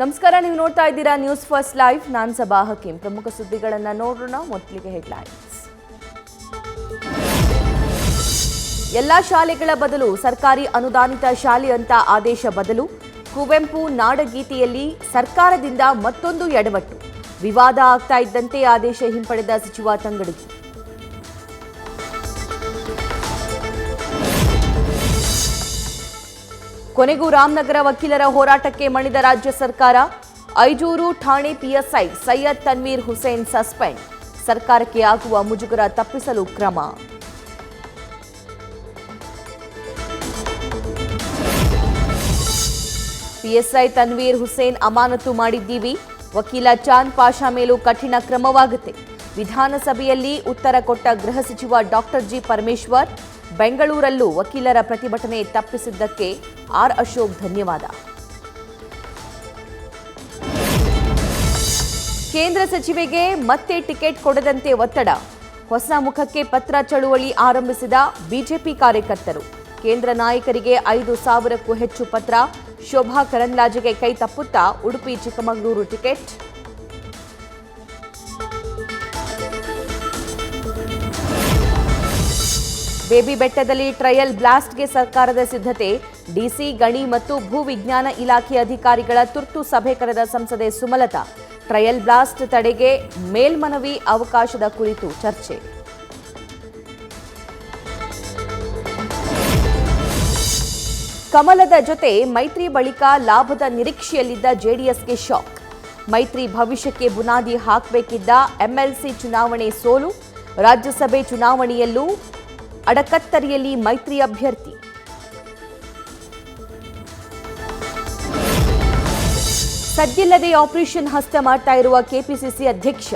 ನಮಸ್ಕಾರ, ನೀವು ನೋಡ್ತಾ ಇದ್ದೀರಾ ನ್ಯೂಸ್ ಫಸ್ಟ್ ಲೈವ್. ನಾನು ಸಬಾ ಹಕೀಂ. ಪ್ರಮುಖ ಸುದ್ದಿಗಳನ್ನು ನೋಡೋಣ. ಮೊದಲಿಗೆ ಹೆಡ್ಲೈನ್ಸ್. ಎಲ್ಲ ಶಾಲೆಗಳ ಬದಲು ಸರ್ಕಾರಿ ಅನುದಾನಿತ ಶಾಲೆ ಅಂತ ಆದೇಶ ಬದಲು ಕುವೆಂಪು ನಾಡಗೀತೆಯಲ್ಲಿ ಸರ್ಕಾರದಿಂದ ಮತ್ತೊಂದು ಎಡವಟ್ಟು. ವಿವಾದ ಆಗ್ತಾ ಇದ್ದಂತೆ ಆದೇಶ ಹಿಂಪಡೆದ ಸಚಿವ ತಂಗಡಗಿ. ಕೊನೆಗೂ ರಾಮನಗರ ವಕೀಲರ ಹೋರಾಟಕ್ಕೆ ಮಣಿದ ರಾಜ್ಯ ಸರ್ಕಾರ. ಐಜೂರು ಠಾಣೆ ಪಿಎಸ್ಐ ಸೈಯದ್ ತನ್ವೀರ್ ಹುಸೇನ್ ಸಸ್ಪೆಂಡ್. ಸರ್ಕಾರಕ್ಕೆ ಆಗುವ ಮುಜುಗರ ತಪ್ಪಿಸಲು ಕ್ರಮ. ಪಿಎಸ್ಐ ತನ್ವೀರ್ ಹುಸೇನ್ ಅಮಾನತು ಮಾಡಿದ್ದೀವಿ. ವಕೀಲ ಚಾಂದ್ ಪಾಷಾ ಮೇಲೂ ಕಠಿಣ ಕ್ರಮವಾಗುತ್ತೆ. ವಿಧಾನಸಭೆಯಲ್ಲಿ ಉತ್ತರ ಕೊಟ್ಟ ಗೃಹ ಸಚಿವ ಡಾಕ್ಟರ್ ಜಿ ಪರಮೇಶ್ವರ್. ಬೆಂಗಳೂರಲ್ಲೂ ವಕೀಲರ ಪ್ರತಿಭಟನೆ ತಪ್ಪಿಸಿದ್ದಕ್ಕೆ ಆರ್ ಅಶೋಕ್ ಧನ್ಯವಾದ. ಕೇಂದ್ರ ಸಚಿವೆಗೆ ಮತ್ತೆ ಟಿಕೆಟ್ ಕೊಡದಂತೆ ಒತ್ತಡ. ಹೊಸ ಮುಖಕ್ಕೆ ಪತ್ರ ಚಳುವಳಿ ಆರಂಭಿಸಿದ ಬಿಜೆಪಿ ಕಾರ್ಯಕರ್ತರು. ಕೇಂದ್ರ ನಾಯಕರಿಗೆ 5,000ಕ್ಕೂ ಹೆಚ್ಚು ಪತ್ರ. ಶೋಭಾ ಕರಂದ್ಲಾಜೆಗೆ ಕೈ ತಪ್ಪುತ್ತಾ ಉಡುಪಿ ಚಿಕ್ಕಮಗಳೂರು ಟಿಕೆಟ್. ಬೇಬಿ ಬೆಟ್ಟದಲ್ಲಿ ಟ್ರಯಲ್ ಬ್ಲಾಸ್ಟ್ಗೆ ಸರ್ಕಾರದ ಸಿದ್ಧತೆ. ಡಿಸಿ, ಗಣಿ ಮತ್ತು ಭೂ ವಿಜ್ಞಾನ ಇಲಾಖೆ ಅಧಿಕಾರಿಗಳ ತುರ್ತು ಸಭೆ ಕರೆದ ಸಂಸದೆ ಸುಮಲತಾ. ಟ್ರಯಲ್ ಬ್ಲಾಸ್ಟ್ ತಡೆಗೆ ಮೇಲ್ಮನವಿ ಅವಕಾಶದ ಕುರಿತು ಚರ್ಚೆ. ಕಮಲದ ಜೊತೆ ಮೈತ್ರಿ ಬಳಿಕ ಲಾಭದ ನಿರೀಕ್ಷೆಯಲ್ಲಿದ್ದ ಜೆಡಿಎಸ್ಗೆ ಶಾಕ್. ಮೈತ್ರಿ ಭವಿಷ್ಯಕ್ಕೆ ಬುನಾದಿ ಹಾಕಬೇಕಿದ್ದ ಎಂಎಲ್ಸಿ ಚುನಾವಣೆ ಸೋಲು. ರಾಜ್ಯಸಭೆ ಚುನಾವಣೆಯಲ್ಲೂ ಅಡಕತ್ತರಿಯಲ್ಲಿ ಮೈತ್ರಿ ಅಭ್ಯರ್ಥಿ. ಸದ್ದಿಲ್ಲದೆ ಆಪರೇಷನ್ ಹಸ್ತ ಮಾಡ್ತಾ ಇರುವ ಕೆಪಿಸಿಸಿ ಅಧ್ಯಕ್ಷ.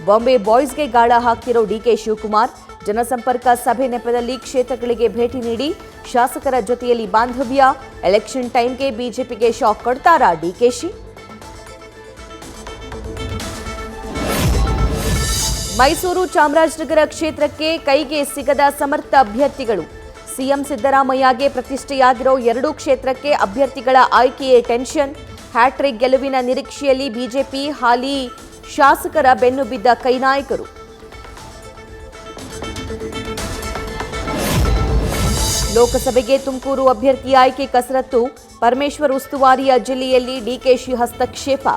ಬಾಂಬೆ ಬಾಯ್ಸ್ಗೆ ಗಾಳ ಹಾಕ್ತಿರೋ ಡಿಕೆ ಶಿವಕುಮಾರ್. ಜನಸಂಪರ್ಕ ಸಭೆ ನೆಪದಲ್ಲಿ ಕ್ಷೇತ್ರಗಳಿಗೆ ಭೇಟಿ ನೀಡಿ ಶಾಸಕರ ಜೊತೆಯಲ್ಲಿ ಬಾಂಧವ್ಯ. ಎಲೆಕ್ಷನ್ ಟೈಮ್ಗೆ ಬಿಜೆಪಿಗೆ ಶಾಕ್ ಕೊಡ್ತಾರಾ ಡಿಕೆಶಿ? ಮೈಸೂರು ಚಾಮರಾಜನಗರ ಕ್ಷೇತ್ರಕ್ಕೆ ಕೈಗೆ ಸಿಗದ ಸಮರ್ಥ ಅಭ್ಯರ್ಥಿಗಳು. ಸಿಎಂ ಸಿದ್ದರಾಮಯ್ಯಗೆ ಪ್ರತಿಷ್ಠೆಯಾಗಿರೋ 2 ಕ್ಷೇತ್ರಕ್ಕೆ ಅಭ್ಯರ್ಥಿಗಳ ಆಯ್ಕೆಯೇ ಟೆನ್ಷನ್. ಹ್ಯಾಟ್ರಿಕ್ ಗೆಲುವಿನ ನಿರೀಕ್ಷೆಯಲ್ಲಿ ಬಿಜೆಪಿ. ಹಾಲಿ ಶಾಸಕರ ಬೆನ್ನು ಬಿದ್ದ ಕೈನಾಯಕರು. ಲೋಕಸಭೆಗೆ ತುಮಕೂರು ಅಭ್ಯರ್ಥಿ ಆಯ್ಕೆ ಕಸರತ್ತು. ಪರಮೇಶ್ವರ್ ಉಸ್ತುವಾರಿಯ ಜಿಲ್ಲೆಯಲ್ಲಿ ಡಿಕೆಶಿ ಹಸ್ತಕ್ಷೇಪ.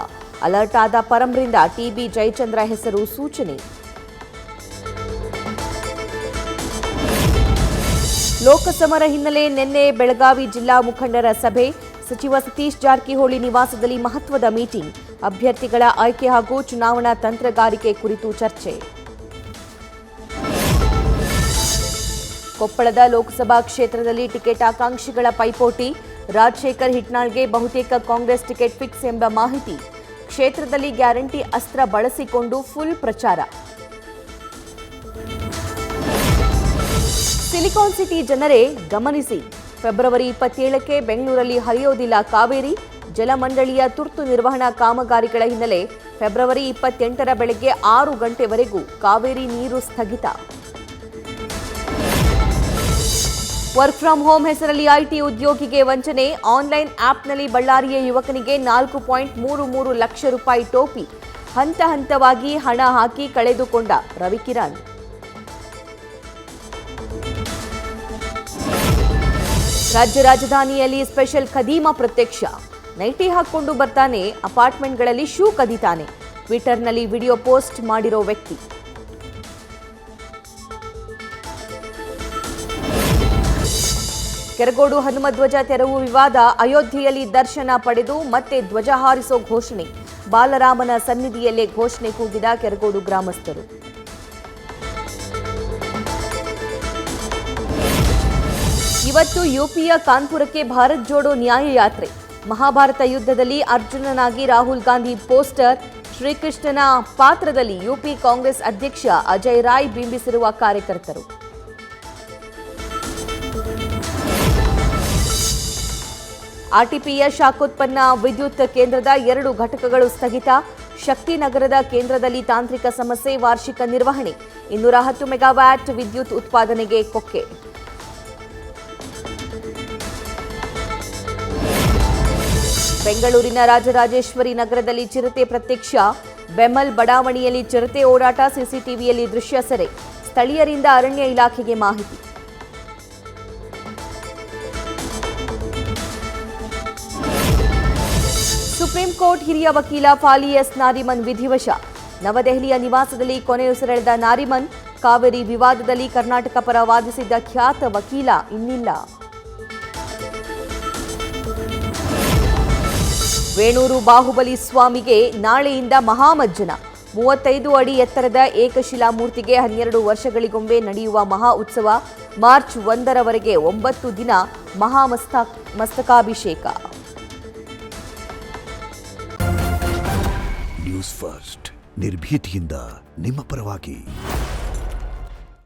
ಅಲರ್ಟ್ ಆದ ಪರಂರಿಂದ ಟಿಬಿ ಜಯಚಂದ್ರ ಹೆಸರು ಸೂಚನೆ. ಲೋಕಸಮರ ಹಿನ್ನೆಲೆ ನಿನ್ನೆ ಬೆಳಗಾವಿ ಜಿಲ್ಲಾ ಮುಖಂಡರ ಸಭೆ. ಸಚಿವ ಸತೀಶ್ ಜಾರಕಿಹೊಳಿ ನಿವಾಸದಲ್ಲಿ ಮಹತ್ವದ ಮೀಟಿಂಗ್. ಅಭ್ಯರ್ಥಿಗಳ ಆಯ್ಕೆ ಹಾಗೂ ಚುನಾವಣಾ ತಂತ್ರಗಾರಿಕೆ ಕುರಿತು ಚರ್ಚೆ. ಕೊಪ್ಪಳದ ಲೋಕಸಭಾ ಕ್ಷೇತ್ರದಲ್ಲಿ ಟಿಕೆಟ್ ಆಕಾಂಕ್ಷಿಗಳ ಪೈಪೋಟಿ. ರಾಜಶೇಖರ್ ಹಿಟ್ನಾಳ್ಗೆ ಬಹುತೇಕ ಕಾಂಗ್ರೆಸ್ ಟಿಕೆಟ್ ಫಿಕ್ಸ್ ಎಂಬ ಮಾಹಿತಿ. ಕ್ಷೇತ್ರದಲ್ಲಿ ಗ್ಯಾರಂಟಿ ಅಸ್ತ್ರ ಬಳಸಿಕೊಂಡು ಫುಲ್ ಪ್ರಚಾರ. ಸಿಲಿಕಾನ್ ಸಿಟಿ ಜನರೇ ಗಮನಿಸಿ, ಫೆಬ್ರವರಿ 27ಕ್ಕೆ ಬೆಂಗಳೂರಲ್ಲಿ ಹರಿಯೋದಿಲ್ಲ ಕಾವೇರಿ. ಜಲಮಂಡಳಿಯ ತುರ್ತು ನಿರ್ವಹಣಾ ಕಾಮಗಾರಿಗಳ ಹಿನ್ನೆಲೆ ಫೆಬ್ರವರಿ 28ರ ಬೆಳಗ್ಗೆ 6 ಗಂಟೆವರೆಗೂ ಕಾವೇರಿ ನೀರು ಸ್ಥಗಿತ. ವರ್ಕ್ ಫ್ರಂ ಹೋಮ್ ಹೆಸರಲ್ಲಿ ಐಟಿ ಉದ್ಯೋಗಿಗೆ ವಂಚನೆ. ಆನ್ಲೈನ್ ಆಪ್ನಲ್ಲಿ ಬಳ್ಳಾರಿಯ ಯುವಕನಿಗೆ 4.33 ಲಕ್ಷ ರೂಪಾಯಿ ಟೋಪಿ. ಹಂತ ಹಂತವಾಗಿ ಹಣ ಹಾಕಿ ಕಳೆದುಕೊಂಡ ರವಿಕಿರಣ್. ರಾಜ್ಯ ರಾಜಧಾನಿಯಲ್ಲಿ ಸ್ಪೆಷಲ್ ಖದೀಮ ಪ್ರತ್ಯಕ್ಷ. ನೈಟಿ ಹಾಕೊಂಡು ಬರ್ತಾನೆ, ಅಪಾರ್ಟ್ಮೆಂಟ್ಗಳಲ್ಲಿ ಶೂ ಕದೀತಾನೆ. ಟ್ವಿಟರ್ನಲ್ಲಿ ವಿಡಿಯೋ ಪೋಸ್ಟ್ ಮಾಡಿರೋ ವ್ಯಕ್ತಿ. ಕೆರಗೋಡು ಹನುಮಧ್ವಜ ತೆರವು ವಿವಾದ. ಅಯೋಧ್ಯೆಯಲ್ಲಿ ದರ್ಶನ ಪಡೆದು ಮತ್ತೆ ಧ್ವಜ ಹಾರಿಸೋ ಘೋಷಣೆ. ಬಾಲರಾಮನ ಸನ್ನಿಧಿಯಲ್ಲೇ ಘೋಷಣೆ ಕೂಗಿದ ಕೆರಗೋಡು ಗ್ರಾಮಸ್ಥರು. ಇವತ್ತು ಯುಪಿಯ ಕಾನ್ಪುರಕ್ಕೆ ಭಾರತ್ ಜೋಡೋ ನ್ಯಾಯ ಯಾತ್ರೆ. ಮಹಾಭಾರತ ಯುದ್ಧದಲ್ಲಿ ಅರ್ಜುನನಾಗಿ ರಾಹುಲ್ ಗಾಂಧಿ ಪೋಸ್ಟರ್. ಶ್ರೀಕೃಷ್ಣನ ಪಾತ್ರದಲ್ಲಿ ಯುಪಿ ಕಾಂಗ್ರೆಸ್ ಅಧ್ಯಕ್ಷ ಅಜಯ್ ರಾಯ್ ಬಿಂಬಿಸಿರುವ ಕಾರ್ಯಕರ್ತರು. ಆರ್ಟಿಪಿಯ ಶಾಖೋತ್ಪನ್ನ ವಿದ್ಯುತ್ ಕೇಂದ್ರದ 2 ಘಟಕಗಳು ಸ್ಥಗಿತ. ಶಕ್ತಿನಗರದ ಕೇಂದ್ರದಲ್ಲಿ ತಾಂತ್ರಿಕ ಸಮಸ್ಯೆ. ವಾರ್ಷಿಕ ನಿರ್ವಹಣೆ. 210 ಮೆಗಾವ್ಯಾಟ್ ವಿದ್ಯುತ್ ಉತ್ಪಾದನೆಗೆ ಕೊಕ್ಕೆ. ಬೆಂಗಳೂರಿನ ರಾಜರಾಜೇಶ್ವರಿ ನಗರದಲ್ಲಿ ಚಿರತೆ ಪ್ರತ್ಯಕ್ಷ. ಬೆಮಲ್ ಬಡಾವಣೆಯಲ್ಲಿ ಚಿರತೆ ಓಡಾಟ, ಸಿಸಿಟಿವಿಯಲ್ಲಿ ದೃಶ್ಯ ಸೆರೆ. ಸ್ಥಳೀಯರಿಂದ ಅರಣ್ಯ ಇಲಾಖೆಗೆ ಮಾಹಿತಿ. ಸುಪ್ರೀಂ ಕೋರ್ಟ್ ಹಿರಿಯ ವಕೀಲ ಫಾಲಿ ಎಸ್ ನಾರಿಮನ್ ವಿಧಿವಶ. ನವದೆಹಲಿಯ ನಿವಾಸದಲ್ಲಿ ಕೊನೆಯುಸಿರೆಳೆದ ನಾರಿಮನ್. ಕಾವೇರಿ ವಿವಾದದಲ್ಲಿ ಕರ್ನಾಟಕ ಪರ ವಾದಿಸಿದ್ದ ಖ್ಯಾತ ವಕೀಲ ಇನ್ನಿಲ್ಲ. ವೇಣೂರು ಬಾಹುಬಲಿ ಸ್ವಾಮಿಗೆ ನಾಳೆಯಿಂದ ಮಹಾಮಜ್ಜನ. 35 ಅಡಿ ಎತ್ತರದ ಏಕಶಿಲಾ ಮೂರ್ತಿಗೆ 12 ವರ್ಷಗಳಿಗೊಮ್ಮೆ ನಡೆಯುವ ಮಹಾ ಉತ್ಸವ. ಮಾರ್ಚ್ 1ರವರೆಗೆ 9 ದಿನ ಮಹಾಮಸ್ತಕಾಭಿಷೇಕ. ನ್ಯೂಸ್ ಫಸ್ಟ್ ನಿರ್ಭೀತಿಯಿಂದ ನಿಮ್ಮ ಪರವಾಗಿ.